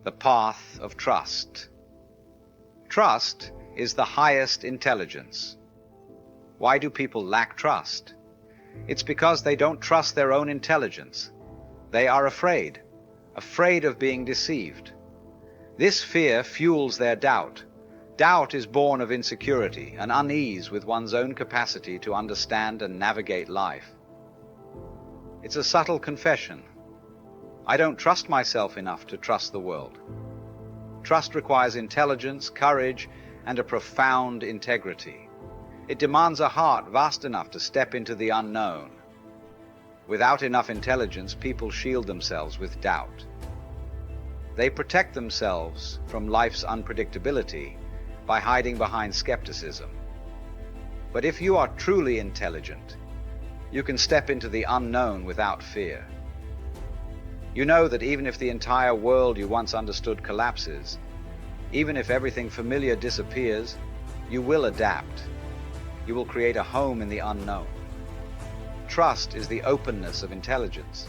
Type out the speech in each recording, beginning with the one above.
The path of trust. Trust is the highest intelligence. Why do people lack trust? It's because they don't trust their own intelligence. They are afraid of being deceived. This fear fuels their doubt. Doubt is born of insecurity and unease with one's own capacity to understand and navigate life. It's a subtle confession. I don't trust myself enough to trust the world. Trust requires intelligence, courage, and a profound integrity. It demands a heart vast enough to step into the unknown. Without enough intelligence, people shield themselves with doubt. They protect themselves from life's unpredictability by hiding behind skepticism. But if you are truly intelligent, you can step into the unknown without fear. You know that even if the entire world you once understood collapses, even if everything familiar disappears, you will adapt. You will create a home in the unknown. Trust is the openness of intelligence,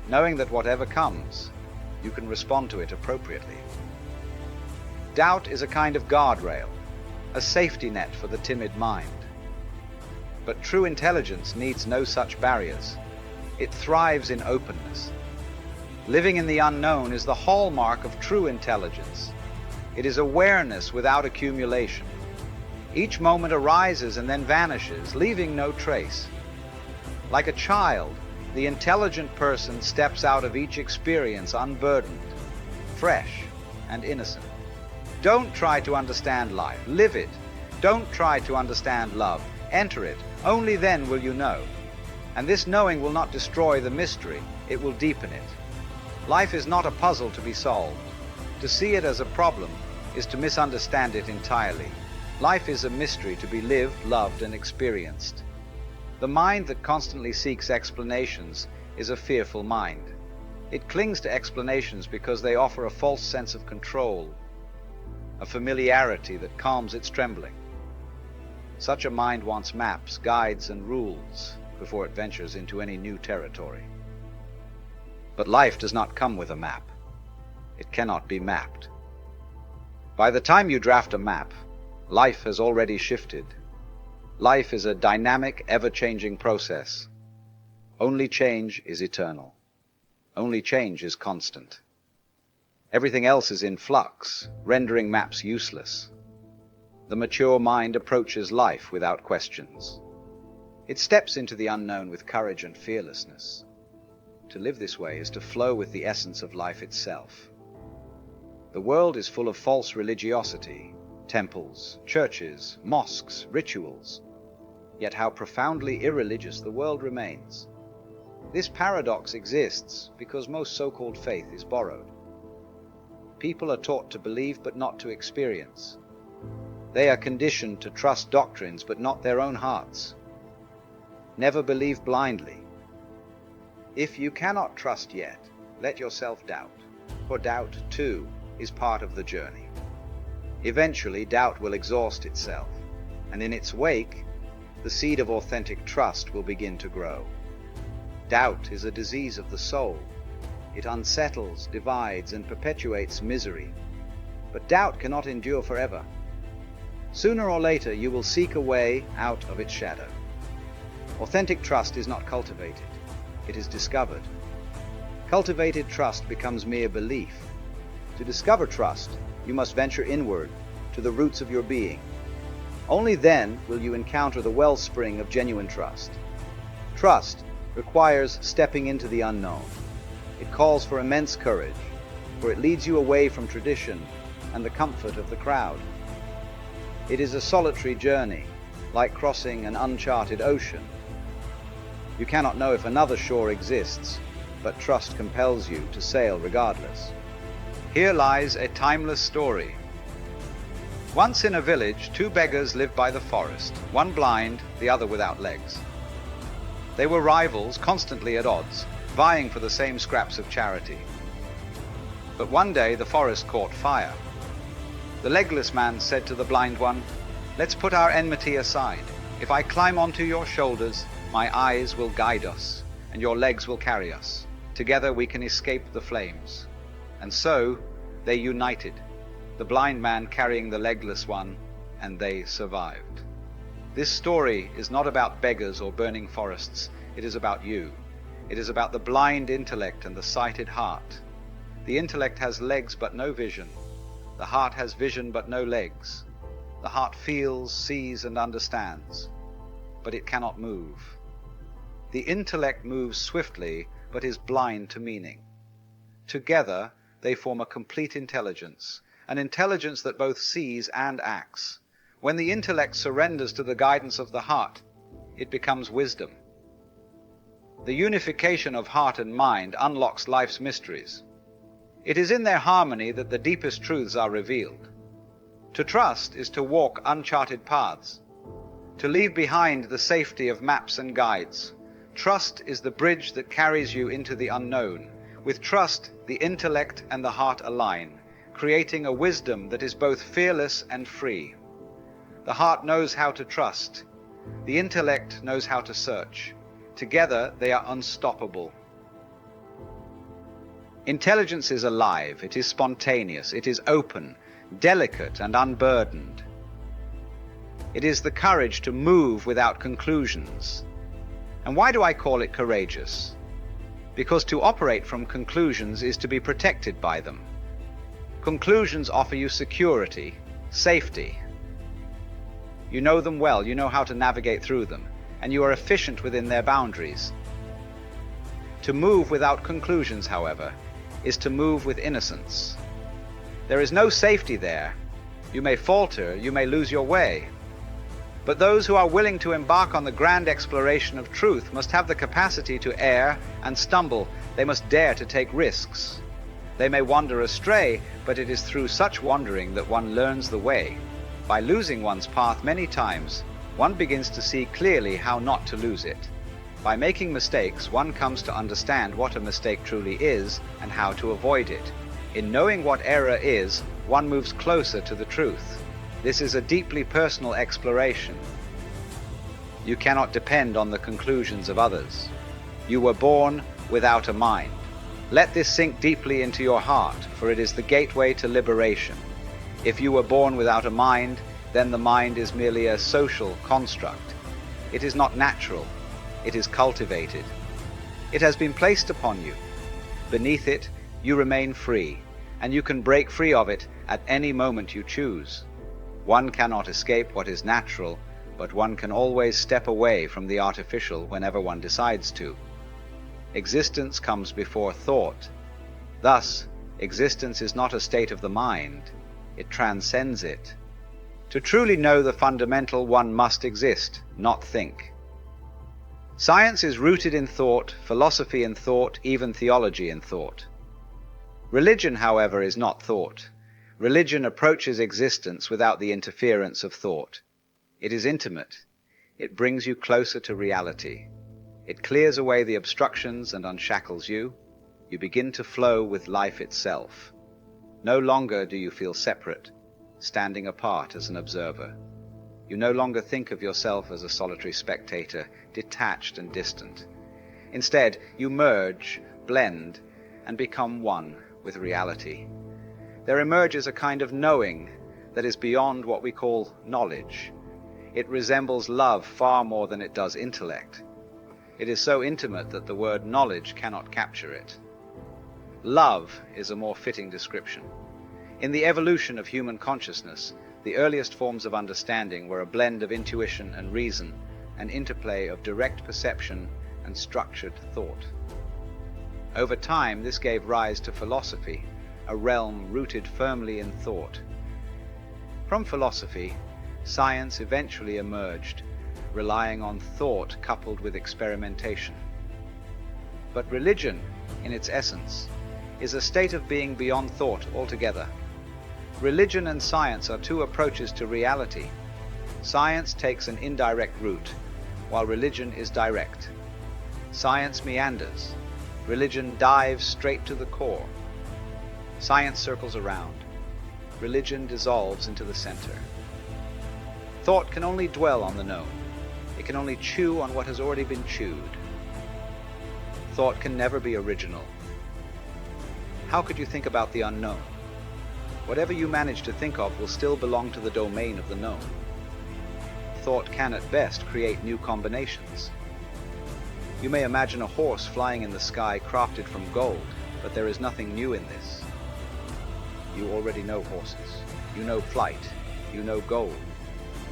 knowing that whatever comes, you can respond to it appropriately. Doubt is a kind of guardrail, a safety net for the timid mind. But true intelligence needs no such barriers. It thrives in openness. Living in the unknown is the hallmark of true intelligence. It is awareness without accumulation. Each moment arises and then vanishes, leaving no trace. Like a child, the intelligent person steps out of each experience unburdened, fresh, and innocent. Don't try to understand life. Live it. Don't try to understand love. Enter it. Only then will you know. And this knowing will not destroy the mystery. It will deepen it. Life is not a puzzle to be solved. To see it as a problem is to misunderstand it entirely. Life is a mystery to be lived, loved, and experienced. The mind that constantly seeks explanations is a fearful mind. It clings to explanations because they offer a false sense of control, a familiarity that calms its trembling. Such a mind wants maps, guides, and rules before it ventures into any new territory. But life does not come with a map. It cannot be mapped. By the time you draft a map, life has already shifted. Life is a dynamic, ever-changing process. Only change is eternal. Only change is constant. Everything else is in flux, rendering maps useless. The mature mind approaches life without questions. It steps into the unknown with courage and fearlessness. To live this way is to flow with the essence of life itself. The world is full of false religiosity, temples, churches, mosques, rituals. Yet how profoundly irreligious the world remains. This paradox exists because most so-called faith is borrowed. People are taught to believe but not to experience. They are conditioned to trust doctrines but not their own hearts. Never believe blindly. If you cannot trust yet, let yourself doubt, for doubt, too, is part of the journey. Eventually, doubt will exhaust itself, and in its wake, the seed of authentic trust will begin to grow. Doubt is a disease of the soul. It unsettles, divides, and perpetuates misery. But doubt cannot endure forever. Sooner or later, you will seek a way out of its shadow. Authentic trust is not cultivated. It is discovered. Cultivated trust becomes mere belief. To discover trust, you must venture inward to the roots of your being. Only then will you encounter the wellspring of genuine trust. Trust requires stepping into the unknown. It calls for immense courage, for it leads you away from tradition and the comfort of the crowd. It is a solitary journey, like crossing an uncharted ocean. You cannot know if another shore exists, but trust compels you to sail regardless. Here lies a timeless story. Once in a village, two beggars lived by the forest, one blind, the other without legs. They were rivals, constantly at odds, vying for the same scraps of charity. But one day the forest caught fire. The legless man said to the blind one, "Let's put our enmity aside. If I climb onto your shoulders, my eyes will guide us, and your legs will carry us. Together we can escape the flames." And so They united, the blind man carrying the legless one, and they survived. This story is not about beggars or burning forests. It is about you. It is about the blind intellect and the sighted heart. The intellect has legs but no vision. The heart has vision but no legs. The heart feels, sees, and understands, but it cannot move. The intellect moves swiftly but is blind to meaning. Together, they form a complete intelligence, an intelligence that both sees and acts. When the intellect surrenders to the guidance of the heart, it becomes wisdom. The unification of heart and mind unlocks life's mysteries. It is in their harmony that the deepest truths are revealed. To trust is to walk uncharted paths, to leave behind the safety of maps and guides. Trust is the bridge that carries you into the unknown. With trust, the intellect and the heart align, creating a wisdom that is both fearless and free. The heart knows how to trust. The intellect knows how to search. Together, they are unstoppable. Intelligence is alive, it is spontaneous, it is open, delicate, and unburdened. It is the courage to move without conclusions. And why do I call it courageous? Because to operate from conclusions is to be protected by them. Conclusions offer you security, safety. You know them well, you know how to navigate through them, and you are efficient within their boundaries. To move without conclusions, however, is to move with innocence. There is no safety there. You may falter, you may lose your way. But those who are willing to embark on the grand exploration of truth must have the capacity to err and stumble. They must dare to take risks. They may wander astray, but it is through such wandering that one learns the way. By losing one's path many times, one begins to see clearly how not to lose it. By making mistakes, one comes to understand what a mistake truly is and how to avoid it. In knowing what error is, one moves closer to the truth. This is a deeply personal exploration. You cannot depend on the conclusions of others. You were born without a mind. Let this sink deeply into your heart, for it is the gateway to liberation. If you were born without a mind, then the mind is merely a social construct. It is not natural. It is cultivated. It has been placed upon you. Beneath it, you remain free, and you can break free of it at any moment you choose. One cannot escape what is natural, but one can always step away from the artificial whenever one decides to. Existence comes before thought. Thus, existence is not a state of the mind. It transcends it. To truly know the fundamental, one must exist, not think. Science is rooted in thought, philosophy in thought, even theology in thought. Religion, however, is not thought. Religion approaches existence without the interference of thought. It is intimate. It brings you closer to reality. It clears away the obstructions and unshackles you. You begin to flow with life itself. No longer do you feel separate, standing apart as an observer. You no longer think of yourself as a solitary spectator, detached and distant. Instead, you merge, blend, and become one with reality. There emerges a kind of knowing that is beyond what we call knowledge. It resembles love far more than it does intellect. It is so intimate that the word knowledge cannot capture it. Love is a more fitting description. In the evolution of human consciousness, the earliest forms of understanding were a blend of intuition and reason, an interplay of direct perception and structured thought. Over time, this gave rise to philosophy, a realm rooted firmly in thought. From philosophy, science eventually emerged, relying on thought coupled with experimentation. But religion, in its essence, is a state of being beyond thought altogether. Religion and science are two approaches to reality. Science takes an indirect route, while religion is direct. Science meanders. Religion dives straight to the core. Science circles around. Religion dissolves into the center. Thought can only dwell on the known. It can only chew on what has already been chewed. Thought can never be original. How could you think about the unknown? Whatever you manage to think of will still belong to the domain of the known. Thought can at best create new combinations. You may imagine a horse flying in the sky crafted from gold, but there is nothing new in this. You already know horses. You know flight. You know gold.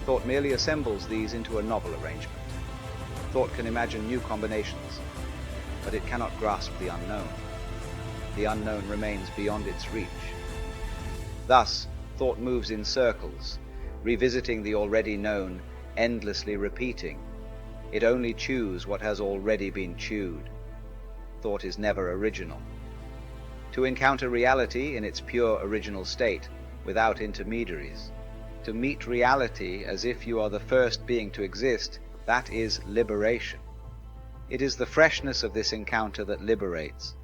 Thought merely assembles these into a novel arrangement. Thought can imagine new combinations, but it cannot grasp the unknown. The unknown remains beyond its reach. Thus, thought moves in circles, revisiting the already known, endlessly repeating. It only chews what has already been chewed. Thought is never original. To encounter reality in its pure original state, without intermediaries, to meet reality as if you are the first being to exist, that is liberation. It is the freshness of this encounter that liberates,